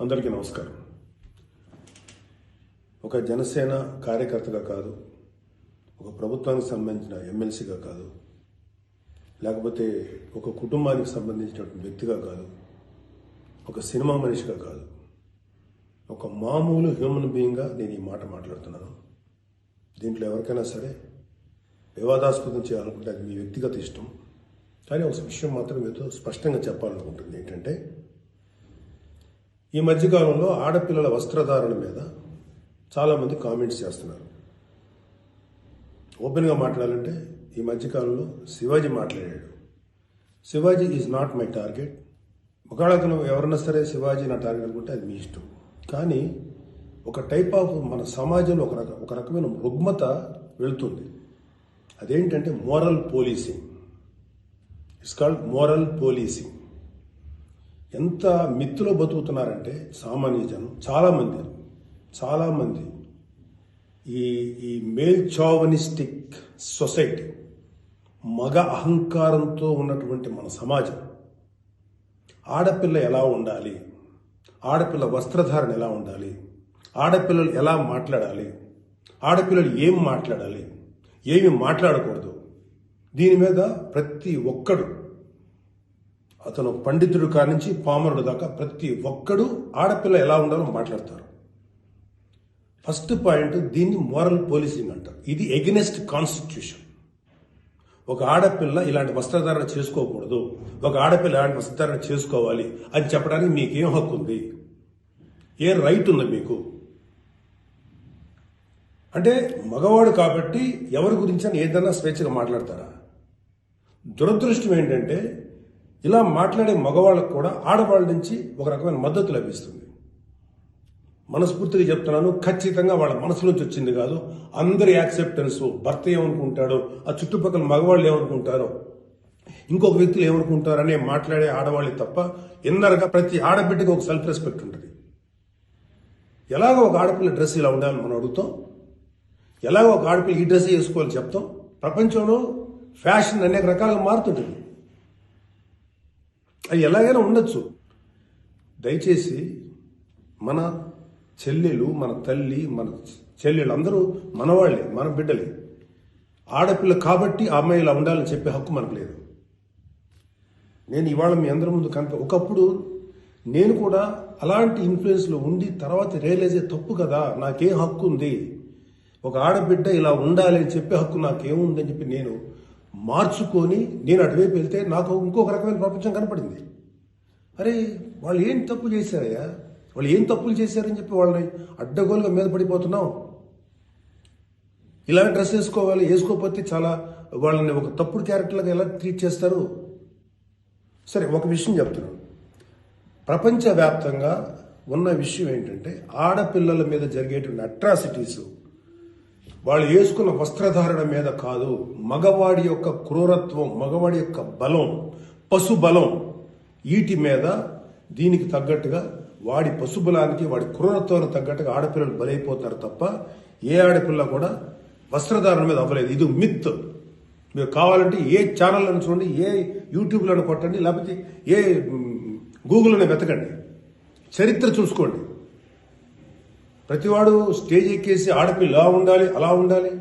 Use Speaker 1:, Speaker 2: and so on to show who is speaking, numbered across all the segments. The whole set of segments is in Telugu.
Speaker 1: అందరికీ నమస్కారం. ఒక జనసేన కార్యకర్తగా కాదు, ఒక ప్రభుత్వానికి సంబంధించిన ఎమ్మెల్సీగా కాదు, లేకపోతే ఒక కుటుంబానికి సంబంధించినటువంటి వ్యక్తిగా కాదు, ఒక సినిమా మనిషిగా కాదు, ఒక మామూలు హ్యూమన్ బీయింగ్గా నేను ఈ మాట మాట్లాడుతున్నాను. దీంట్లో ఎవరికైనా సరే వివాదాస్పదం చేయాలనుకుంటే అది మీ వ్యక్తిగత ఇష్టం. కానీ ఒక విషయం మాత్రం మీతో స్పష్టంగా చెప్పాలనుకుంటుంది ఏంటంటే, ఈ మధ్యకాలంలో ఆడపిల్లల వస్త్రధారణ మీద చాలామంది కామెంట్స్ చేస్తున్నారు. ఓపెన్గా మాట్లాడాలంటే ఈ మధ్యకాలంలో శివాజీ మాట్లాడాడు. Shivaji is not my target. ఒకవేళ ఎవరన్నా సరే శివాజీ నా టార్గెట్ అనుకుంటే అది మీ ఇష్టం. కానీ ఒక టైప్ ఆఫ్ మన సమాజంలో ఒక రకమైన రుగ్మత వెళుతుంది. అదేంటంటే moral policing. It's called moral policing. ఎంత మిత్తులో బతుకుతున్నారంటే సామాన్య జనం చాలామంది ఈ మేల్ చావనిస్టిక్ సొసైటీ, మగ అహంకారంతో ఉన్నటువంటి మన సమాజం, ఆడపిల్ల ఎలా ఉండాలి, ఆడపిల్ల వస్త్రధారణ ఎలా ఉండాలి, ఆడపిల్లలు ఎలా మాట్లాడాలి, ఆడపిల్లలు ఏం మాట్లాడాలి, ఏమి మాట్లాడకూడదు, దీని మీద ప్రతి ఒక్కడు, అతను పండితుడు కానించి పామరుడు దాకా ప్రతి ఒక్కడు ఆడపిల్ల ఎలా ఉండాలో మాట్లాడతారు. ఫస్ట్ పాయింట్, దీన్ని మోరల్ పోలీసింగ్ అంటారు. ఇది ఎగెనెస్ట్ కాన్స్టిట్యూషన్. ఒక ఆడపిల్ల ఇలాంటి వస్త్రధారణ చేసుకోకూడదు, ఒక ఆడపిల్ల ఇలాంటి వస్త్రధారణ చేసుకోవాలి అని చెప్పడానికి మీకేం హక్కు ఉంది? ఏ రైట్ ఉంది మీకు? అంటే మగవాడు కాబట్టి ఎవరి గురించి అని ఏదైనా స్వేచ్ఛగా మాట్లాడతారా? దురదృష్టం ఏంటంటే ఇలా మాట్లాడే మగవాళ్ళకు కూడా ఆడవాళ్ళ నుంచి ఒక రకమైన మద్దతు లభిస్తుంది. మనస్ఫూర్తిగా చెప్తున్నాను, ఖచ్చితంగా వాళ్ళ మనసు నుంచి వచ్చింది కాదు. అందరి యాక్సెప్టెన్స్, భర్త ఏమనుకుంటాడో, ఆ చుట్టుపక్కల మగవాళ్ళు ఏమనుకుంటారో, ఇంకొక వ్యక్తులు ఏమనుకుంటారనే మాట్లాడే ఆడవాళ్ళే తప్ప ఇన్నర్గా ప్రతి ఆడబిడ్డకి ఒక సెల్ఫ్ రెస్పెక్ట్ ఉంటుంది. ఎలాగో ఒక ఆడపిల్ల డ్రెస్ ఇలా ఉండాలని మనం అడుగుతాం, ఎలాగో ఒక ఆడపిల్ల ఈ డ్రెస్ వేసుకోవాలని చెప్తాం. ప్రపంచంలో ఫ్యాషన్ అనేక రకాలుగా మారుతుంటుంది. అది ఎలాగైనా ఉండొచ్చు. దయచేసి మన చెల్లెలు, మన తల్లి, మన చెల్లెలు అందరూ మనవాళ్లే, మన బిడ్డలే. ఆడపిల్ల కాబట్టి ఆ అమ్మాయి ఇలా ఉండాలని చెప్పే హక్కు మనకు లేదు. నేను ఇవాళ మీ అందరి ముందు ఒకప్పుడు నేను కూడా అలాంటి ఇన్ఫ్లుయెన్స్లో ఉండి తర్వాత రియలైజ్ తప్పు కదా, నాకేం హక్కు ఉంది, ఒక ఆడబిడ్డ ఇలా ఉండాలి అని చెప్పే హక్కు నాకేముందని చెప్పి నేను మార్చుకొని నేను అటువైపు వెళ్తే నాకు ఇంకొక రకమైన ప్రపంచం కనపడింది. అరే వాళ్ళు ఏం తప్పు చేశారయ్యా, వాళ్ళు ఏం తప్పులు చేశారని చెప్పి వాళ్ళని అడ్డగోలుగా మీద పడిపోతున్నాం. ఇలా డ్రెస్ వేసుకోవాలి, వేసుకోకపోతే చాలా వాళ్ళని ఒక తప్పుడు క్యారెక్టర్లుగా ఎలా ట్రీట్ చేస్తారు? సరే, ఒక విషయం చెప్తున్నాను. ప్రపంచవ్యాప్తంగా ఉన్న విషయం ఏంటంటే, ఆడపిల్లల మీద జరిగేటువంటి అట్రాసిటీస్ వాళ్ళు వేసుకున్న వస్త్రధారణ మీద కాదు, మగవాడి యొక్క క్రూరత్వం, మగవాడి యొక్క బలం, పశు బలం, వీటి మీద దీనికి తగ్గట్టుగా వాడి పశుబలానికి, వాడి క్రూరత్వానికి తగ్గట్టుగా ఆడపిల్లలు బలైపోతారు తప్ప ఏ ఆడపిల్ల కూడా వస్త్రధారణ మీద అవ్వలేదు. ఇది మిత్. మీరు కావాలంటే ఏ ఛానళ్ళను చూడండి, ఏ యూట్యూబ్లను కొట్టండి, లేకపోతే ఏ గూగుల్లోనే వెతకండి, చరిత్ర చూసుకోండి. ప్రతివాడు స్టేజ్ ఎక్కేసి ఆడపిల్ల ఇలా ఉండాలి, అలా ఉండాలి,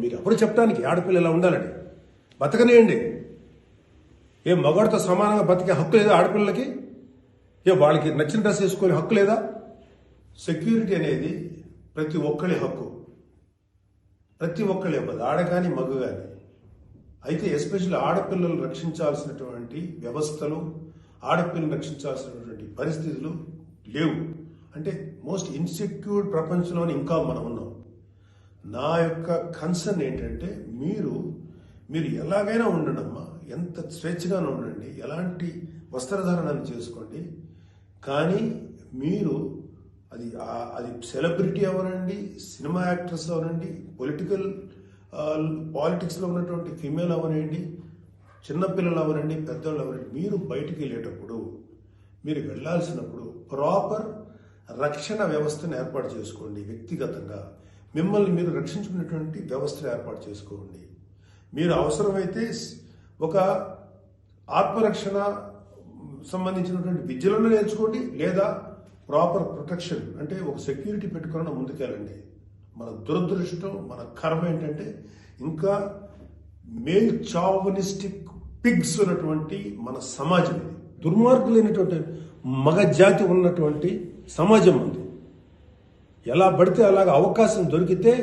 Speaker 1: మీరు ఎప్పుడు చెప్పడానికి ఆడపిల్ల ఇలా ఉండాలని బతకనేయండి. ఏ మగవాడితో సమానంగా బతికే హక్కు లేదా ఆడపిల్లలకి? ఏ వాళ్ళకి నచ్చిన డ్రెస్ వేసుకునే హక్కు లేదా? సెక్యూరిటీ అనేది ప్రతి ఒక్కరి హక్కు, ప్రతి ఒక్కరి ఇవ్వదు, ఆడ కానీ మగ కానీ. అయితే ఎస్పెషల్లీ ఆడపిల్లలు రక్షించాల్సినటువంటి వ్యవస్థలు, ఆడపిల్లలు రక్షించాల్సినటువంటి పరిస్థితులు లేవు. అంటే మోస్ట్ ఇన్సెక్యూర్ ప్రపంచంలోనే ఇంకా మనం ఉన్నాం. నా యొక్క కన్సర్న్ ఏంటంటే, మీరు ఎలాగైనా ఉండండి అమ్మా, ఎంత స్వేచ్ఛగానే ఉండండి, ఎలాంటి వస్త్రధారణను చేసుకోండి. కానీ మీరు అది సెలబ్రిటీ అవనండి, సినిమా యాక్టర్స్ అవనండి, పాలిటిక్స్లో ఉన్నటువంటి ఫిమేల్ అవనండి, చిన్నపిల్లలు అవనండి, పెద్దవాళ్ళు అవనండి, మీరు బయటికి వెళ్ళేటప్పుడు, మీరు వెళ్లాల్సినప్పుడు ప్రాపర్ రక్షణ వ్యవస్థను ఏర్పాటు చేసుకోండి. వ్యక్తిగతంగా మిమ్మల్ని మీరు రక్షించుకునేటువంటి వ్యవస్థను ఏర్పాటు చేసుకోండి. మీరు అవసరమైతే ఒక ఆత్మరక్షణ సంబంధించినటువంటి విద్యలను నేర్చుకోండి, లేదా ప్రాపర్ ప్రొటెక్షన్ అంటే ఒక సెక్యూరిటీ పెట్టుకుని ముందుకెళ్ళండి. మన దురదృష్టం, మన కర్మ ఏంటంటే ఇంకా మేల్ చావనిస్టిక్ పిగ్స్ ఉన్నటువంటి మన సమాజం ఇది. దుర్మార్గులైనటువంటి మగ జాతి ఉన్నటువంటి సమాజం ఉంది. ఎలా పడితే అలాగ అవకాశం దొరికితే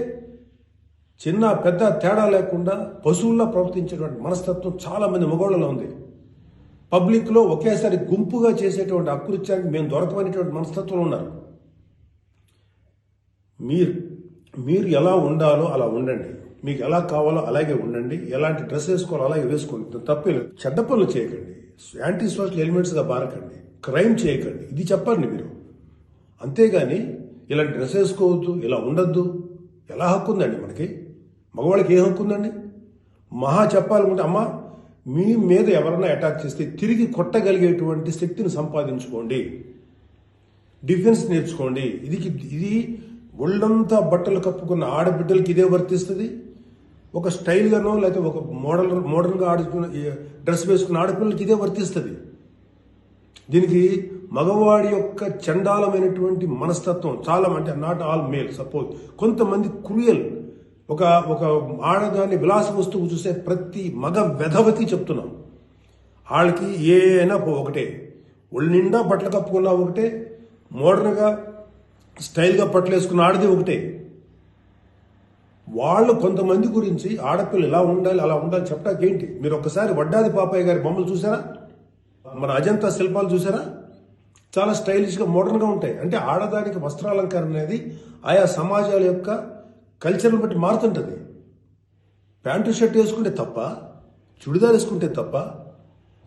Speaker 1: చిన్న పెద్ద తేడా లేకుండా పశువుల్లా ప్రవర్తించేటువంటి మనస్తత్వం చాలా మంది మగవాళ్ళలో ఉంది. పబ్లిక్లో ఒకేసారి గుంపుగా చేసేటువంటి అకృత్యానికి మేము దొరకమనేటువంటి మనస్తత్వం ఉన్నారు. మీరు ఎలా ఉండాలో అలా ఉండండి, మీకు ఎలా కావాలో అలాగే ఉండండి, ఎలాంటి డ్రెస్ వేసుకోవాలో అలాగే వేసుకోండి, తప్పలేదు. చెడ్డ పనులు చేయకండి, యాంటీ సోషల్ ఎలిమెంట్స్గా బారకండి, క్రైమ్ చేయకండి, ఇది చెప్పండి మీరు. అంతేగాని ఇలాంటి డ్రెస్ వేసుకోవద్దు, ఇలా ఉండొద్దు, ఎలా హక్కు ఉందండి మనకి? మగవాళ్ళకి ఏ హక్కు ఉందండి? మహా చెప్పాలనుకుంటే అమ్మ మీ మీద ఎవరైనా అటాక్ చేస్తే తిరిగి కొట్టగలిగేటువంటి శక్తిని సంపాదించుకోండి, డిఫెన్స్ నేర్చుకోండి. ఇది ఒళ్ళంతా బట్టలు కప్పుకున్న ఆడబిడ్డలకి ఇదే వర్తిస్తుంది. ఒక స్టైల్గానో లేకపోతే ఒక మోడర్న్గా ఆడుకున్న డ్రెస్ వేసుకున్న ఆడపిల్లలకి ఇదే వర్తిస్తుంది. దీనికి మగవాడి యొక్క చండాలమైనటువంటి మనస్తత్వం చాలా, అంటే నాట్ ఆల్ మేల్, సపోజ్ కొంతమంది క్రూయల్, ఒక ఆడదాన్ని విలాస వస్తువు చూసే ప్రతి మగ వెధవతి చెప్తున్నాం, వాళ్ళకి ఏ అయినా ఒకటే, ఒళ్ళు నిండా బట్టలు కప్పుకున్నా ఒకటే, మోడర్న్గా స్టైల్గా బట్టలు వేసుకున్న ఆడది ఒకటే. వాళ్ళు కొంతమంది గురించి ఆడపిల్లలు ఇలా ఉండాలి అలా ఉండాలి చెప్పడానికి ఏంటి? మీరు ఒక్కసారి వడ్డాది పాపయ్య గారి బొమ్మలు చూసారా? మన అజంతా శిల్పాలు చూసారా? చాలా స్టైలిష్గా మోడర్న్గా ఉంటాయి. అంటే ఆడదానికి వస్త్రాలంకరణ అనేది ఆయా సమాజాల యొక్క కల్చర్ని బట్టి మారుతుంటుంది. ప్యాంటు షర్ట్ వేసుకుంటే తప్ప, చుడిదార్ వేసుకుంటే తప్ప,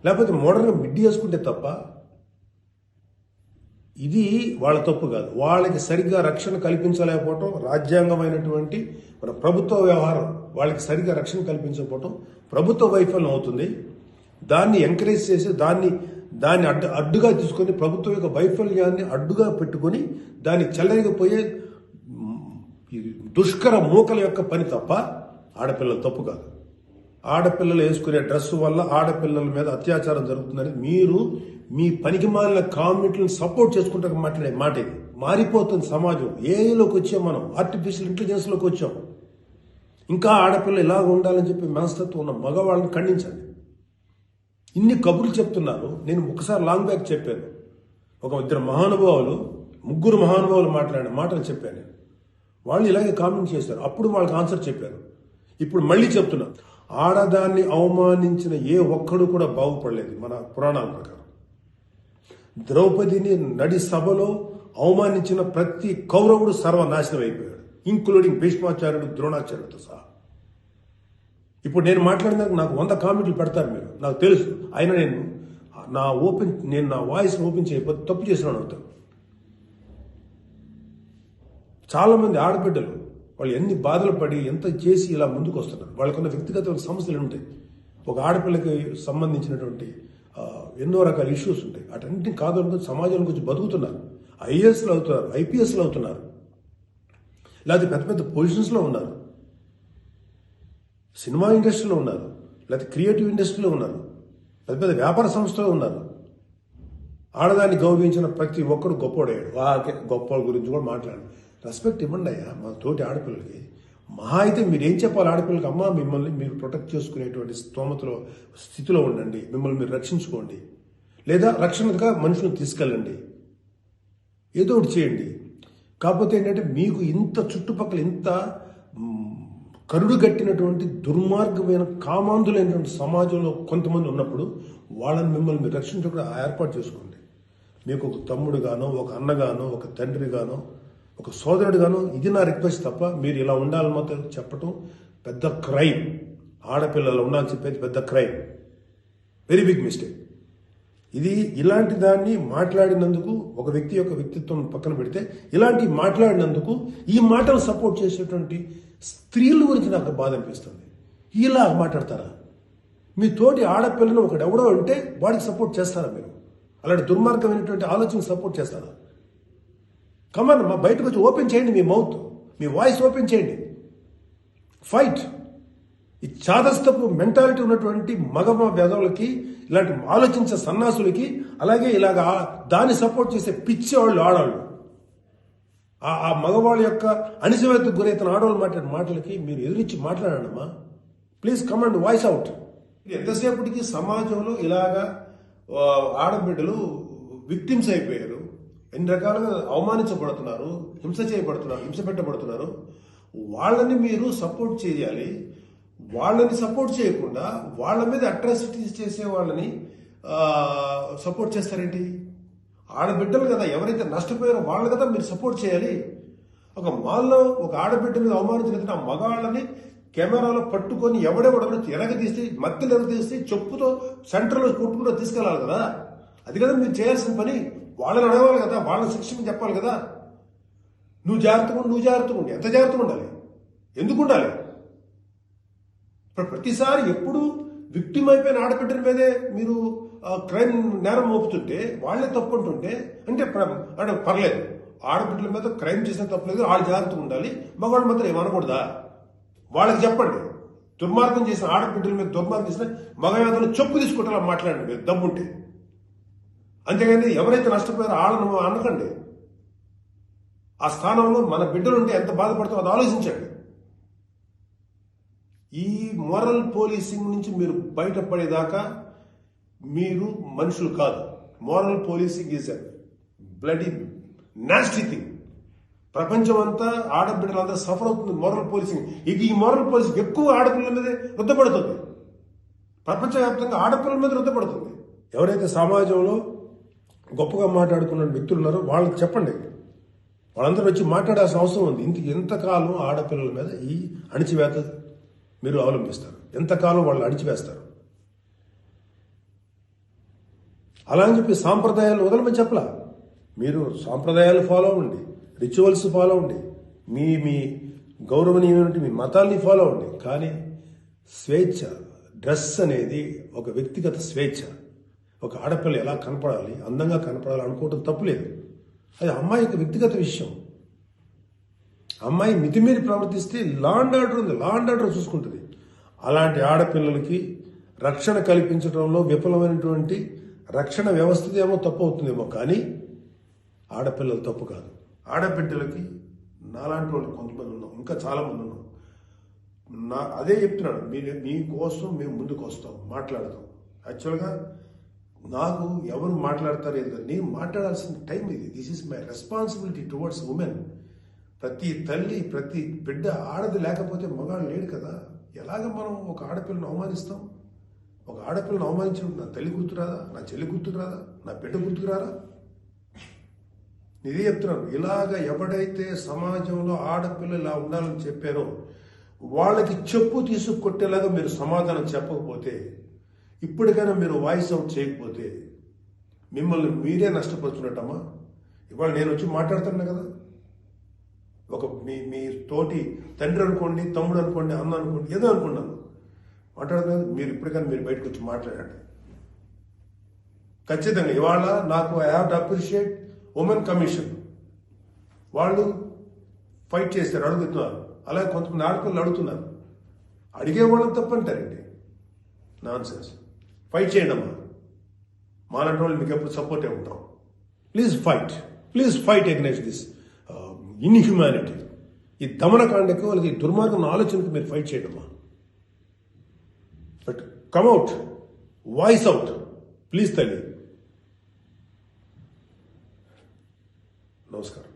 Speaker 1: లేకపోతే మోడర్న్గా మిడ్డీ వేసుకుంటే తప్ప, ఇది వాళ్ళ తప్పు కాదు. వాళ్ళకి సరిగ్గా రక్షణ కల్పించలేకపోవటం, రాజ్యాంగమైనటువంటి మన ప్రభుత్వ వ్యవహారం వాళ్ళకి సరిగ్గా రక్షణ కల్పించకపోవటం ప్రభుత్వ వైఫల్యం అవుతుంది. దాన్ని ఎంకరేజ్ చేసి దాన్ని అడ్డుగా తీసుకొని ప్రభుత్వం యొక్క వైఫల్యాన్ని అడ్డుగా పెట్టుకొని దాన్ని చెల్లరిగిపోయే దుష్కర మూకల యొక్క పని తప్ప ఆడపిల్లల తప్పు కాదు. ఆడపిల్లలు వేసుకునే డ్రెస్సు వల్ల ఆడపిల్లల మీద అత్యాచారం జరుగుతుందని మీరు మీ పనికి మాలిన కామెంట్లను సపోర్ట్ చేసుకుంటూ మాట్లాడే మాట ఇది. మారిపోతుంది సమాజం. ఏఐలోకి వచ్చాం మనం, ఆర్టిఫిషియల్ ఇంటెలిజెన్స్లోకి వచ్చాం. ఇంకా ఆడపిల్లలు ఇలా ఉండాలని చెప్పి మనస్తత్వం ఉన్న మగవాళ్ళని ఖండించండి. ఇన్ని కబుర్లు చెప్తున్నారు. నేను ఒకసారి లాంగ్ బ్యాక్ చెప్పాను, ముగ్గురు మహానుభావులు మాట్లాడిన మాటలు చెప్పాను. వాళ్ళు ఇలాగే కామెంట్ చేశారు. అప్పుడు వాళ్ళకి ఆన్సర్ చెప్పాను. ఇప్పుడు మళ్ళీ చెప్తున్నా, ఆడదాన్ని అవమానించిన ఏ ఒక్కడు కూడా బాగుపడలేదు మన పురాణాల ప్రకారం. ద్రౌపదిని నడి సభలో అవమానించిన ప్రతి కౌరవుడు సర్వనాశనం అయిపోయాడు, ఇంక్లూడింగ్ భీష్మాచార్యుడు, ద్రోణాచార్యుడితో సహా. ఇప్పుడు నేను మాట్లాడినాక నాకు 100 కామెంట్లు పెడతారు మీరు, నాకు తెలుసు. అయినా నేను నా వాయిస్ ఓపెన్ చేయకపోతే తప్పు చేసినాను అవుతాను. చాలా మంది ఆడబిడ్డలు వాళ్ళు ఎన్ని బాధలు పడి ఎంత చేసి ఇలా ముందుకు వస్తున్నారు. వాళ్ళకున్న వ్యక్తిగత సమస్యలు ఉంటాయి. ఒక ఆడపిల్లకి సంబంధించినటువంటి ఎన్నో రకాల ఇష్యూస్ ఉంటాయి. అటన్నింటినీ కాదనుకుని సమాజం గురించి బతుకుతున్నారు. ఐఏఎస్లు అవుతున్నారు, ఐపీఎస్లు అవుతున్నారు, లేకపోతే పెద్ద పెద్ద పొజిషన్స్లో ఉన్నారు, సినిమా ఇండస్ట్రీలో ఉన్నారు, లేకపోతే క్రియేటివ్ ఇండస్ట్రీలో ఉన్నారు, పెద్ద పెద్ద వ్యాపార సంస్థలో ఉన్నారు. ఆడదాన్ని గౌరవించిన ప్రతి ఒక్కడు గొప్పోడయ్యాడు. గొప్ప గురించి కూడా మాట్లాడు. రెస్పెక్ట్ ఇవ్వండి అయ్యా మా తోటి ఆడపిల్లలకి. మహా అయితే మీరేం చెప్పాలి ఆడపిల్లలకి? అమ్మ మిమ్మల్ని మీరు ప్రొటెక్ట్ చేసుకునేటువంటి స్థితిలో ఉండండి, మిమ్మల్ని మీరు రక్షించుకోండి, లేదా రక్షణగా మనుషులను తీసుకెళ్ళండి, ఏదో ఒకటి చేయండి. కాకపోతే ఏంటంటే మీకు ఇంత చుట్టుపక్కల ఇంత కరుడు గట్టినటువంటి దుర్మార్గమైన కామాంధులైనటువంటి సమాజంలో కొంతమంది ఉన్నప్పుడు వాళ్ళని మిమ్మల్ని మీరు రక్షించకుండా ఏర్పాటు చేసుకోండి. మీకు ఒక తమ్ముడుగానో, ఒక అన్నగానో, ఒక తండ్రిగానో, ఒక సోదరుడుగానో ఇది నా రిక్వెస్ట్ తప్ప మీరు ఇలా ఉండాలని మాత్రం చెప్పటం పెద్ద క్రైమ్. ఆడపిల్లలు ఉండాలని చెప్పేది పెద్ద క్రైమ్, వెరీ బిగ్ మిస్టేక్. ఇది ఇలాంటి దాన్ని మాట్లాడినందుకు ఒక వ్యక్తి యొక్క వ్యక్తిత్వం పక్కన పెడితే ఇలాంటి మాట్లాడినందుకు ఈ మాటలు సపోర్ట్ చేసేటువంటి స్త్రీల గురించి నాకు బాధ అనిపిస్తుంది. ఇలా మాట్లాడతారా? మీ తోటి ఆడపిల్లను ఒకడెవడో అంటే వాడికి సపోర్ట్ చేస్తారా మీరు? అలాంటి దుర్మార్గమైనటువంటి ఆలోచనకు సపోర్ట్ చేస్తారా? కమాన్ మా బయటకు వచ్చి ఓపెన్ చేయండి, మీ మౌత్, మీ వాయిస్ ఓపెన్ చేయండి, ఫైట్. ఈ చాదస్తపు మెంటాలిటీ ఉన్నటువంటి మగ వేదవులకి ఇలాంటి ఆలోచించే సన్నాసులకి, అలాగే ఇలాగ దాన్ని సపోర్ట్ చేసే పిచ్చి వాళ్ళు ఆడవాళ్ళు, ఆ మగవాళ్ళ యొక్క అణిచివేతకు గురైతున్న ఆడవాళ్ళు మాట్లాడే మాటలకి మీరు ఎదురించి మాట్లాడమ్మా. Please come and voice out. ఎంతసేపటికి సమాజంలో ఇలాగా ఆడబిడ్డలు విక్టిమ్స్ అయిపోయారు, ఎన్ని రకాలుగా అవమానించబడుతున్నారు, హింస చేయబడుతున్నారు, హింస పెట్టబడుతున్నారు. వాళ్ళని మీరు సపోర్ట్ చేయాలి. వాళ్ళని సపోర్ట్ చేయకుండా వాళ్ళ మీద అట్రాసిటీస్ చేసే వాళ్ళని సపోర్ట్ చేస్తారేంటి? ఆడబిడ్డలు కదా, ఎవరైతే నష్టపోయారో వాళ్ళు కదా మీరు సపోర్ట్ చేయాలి. ఒక మాల్లో ఒక ఆడబిడ్డ మీద అవమానించిన ఆ మగాళ్ళని కెమెరాలో పట్టుకొని ఎవడెవడో ఎరగదీసి, మత్తలు ఎరగదీసి చెప్పుతో సెంటర్లో కొట్టుకుంటూ తీసుకెళ్ళాలి కదా. అది కదా మీరు చేయాల్సిన పని. వాళ్ళని అడగాలి కదా, వాళ్ళని శిక్షణ చెప్పాలి కదా. నువ్వు జాగ్రత్తగా ఉండి ఎంత జాగ్రత్తగా ఉండాలి? ఎందుకు ఉండాలి? ప్రతిసారి ఎప్పుడు విక్టిమ్ అయిపోయిన ఆడబిడ్డల మీదే మీరు క్రైమ్ నేరం మోపుతుంటే, వాళ్ళే తప్పు అంటుంటే అంటే పర్లేదు, ఆడబిడ్డల మీద క్రైమ్ చేసిన తప్పలేదు, వాళ్ళు జాగ్రత్తగా ఉండాలి, మగవాళ్ళ మాత్రం ఏమనకూడదా? వాళ్ళకి చెప్పండి. దుర్మార్గం చేసిన ఆడబిడ్డల మీద దుర్మార్గం చేసిన మగవేదలు చెప్పు తీసుకుంటారా మాట్లాడండి మీరు దమ్ముంటే. అంతేగాని ఎవరైతే నష్టపోయారో వాళ్ళను అనకండి. ఆ స్థానంలో మన బిడ్డలుంటే ఎంత బాధపడతామో అది ఆలోచించండి. ఈ మోరల్ పోలీసింగ్ నుంచి మీరు బయటపడేదాకా మీరు మనుషులు కాదు. Moral policing is a bloody nasty thing. ప్రపంచం అంతా ఆడబిడ్డలంతా సఫర్ అవుతుంది మోరల్ పోలీసింగ్. ఈ మోరల్ పోలీసింగ్ ఎక్కువ ఆడపిల్లల మీదే రుద్దపడుతుంది. ప్రపంచవ్యాప్తంగా ఆడపిల్లల మీద రుద్దపడుతుంది. ఎవరైతే సమాజంలో గొప్పగా మాట్లాడుకున్న వ్యక్తులు ఉన్నారో వాళ్ళకి చెప్పండి. వాళ్ళందరూ వచ్చి మాట్లాడాల్సిన అవసరం ఉంది. ఎంతకాలం ఆడపిల్లల మీద ఈ అణిచివేత మీరు అవలంబిస్తారు? ఎంతకాలం వాళ్ళు అణిచివేస్తారు? అలా అని చెప్పి సాంప్రదాయాలు వదలమని చెప్పలా. మీరు సాంప్రదాయాలు ఫాలో అవ్వండి, రిచువల్స్ ఫాలో అవ్వండి, మీ గౌరవనీయమైన మీ మతాల్ని ఫాలో అవ్వండి. కానీ స్వేచ్ఛ, డ్రెస్ అనేది ఒక వ్యక్తిగత స్వేచ్ఛ. ఒక ఆడపిల్ల ఎలా కనపడాలి, అందంగా కనపడాలి అనుకోవటం తప్పులేదు. అది అమ్మాయి యొక్క వ్యక్తిగత విషయం. అమ్మాయి మితిమీరి ప్రవర్తిస్తే లా అండ్ ఆర్డర్ ఉంది, లా అండ్ ఆర్డర్ చూసుకుంటుంది. అలాంటి ఆడపిల్లలకి రక్షణ కల్పించడంలో విఫలమైనటువంటి రక్షణ వ్యవస్థ ఏమో తప్పు అవుతుందేమో, కానీ ఆడపిల్లలు తప్పు కాదు. ఆడబిడ్డలకి నాలాంటి వాళ్ళు కొంతమంది ఉన్నాం, ఇంకా చాలా మంది ఉన్నాం. అదే చెప్తున్నాడు, మీకోసం మేము ముందుకు వస్తాం, మాట్లాడతాం. యాక్చువల్గా నాకు ఎవరు మాట్లాడతారు ఏదో, నేను మాట్లాడాల్సిన టైం ఇది. This is my responsibility towards women. ప్రతి తల్లి, ప్రతి బిడ్డ, ఆడది లేకపోతే మగాడు లేడు కదా. ఎలాగ మనం ఒక ఆడపిల్లను అవమానిస్తాం? ఒక ఆడపిల్లను అవమానించినప్పుడు నా తల్లి గుర్తురాదా, నా చెల్లి గుర్తురాదా, నా బిడ్డ గుర్తుకురారా? ఇదే చెప్తున్నాను. ఇలాగ ఎవడైతే సమాజంలో ఆడపిల్ల ఇలా ఉండాలని చెప్పారో వాళ్ళకి చెప్పు తీసుకొట్టేలాగా మీరు సమాధానం చెప్పకపోతే, ఇప్పటికైనా మీరు వాయిస్ అవుట్ చేయకపోతే మిమ్మల్ని మీరే నష్టపరుచున్నట్టమ్మా. ఇవాళ నేను వచ్చి మాట్లాడుతున్నా కదా, ఒక మీ తోటి తండ్రి అనుకోండి, తమ్ముడు అనుకోండి, అన్న అనుకోండి, ఏదో అనుకున్నాను మాట్లాడుతున్నాను. మీరు ఇప్పటికైనా మీరు బయటకు వచ్చి మాట్లాడండి. ఖచ్చితంగా ఇవాళ నాకు I have to appreciate women commission. వాళ్ళు ఫైట్ చేస్తారు, అడుగుతున్నారు. అలాగే కొంతమంది ఆడపిల్లలు అడుగుతున్నారు. అడిగే వాళ్ళని తప్పంటారండి. Non sense. ఫైట్ చేయండి అమ్మా. మాలాంటి వాళ్ళు మీకు ఎప్పుడు సపోర్టే ఉంటాం. Please fight against this inhumanity. ఈ దమనకాండకు వాళ్ళకి దుర్మార్గం ఆలోచనకు మీరు ఫైట్ చేయండి అమ్మా. But come out, voice out please తల్లి. నమస్కారం.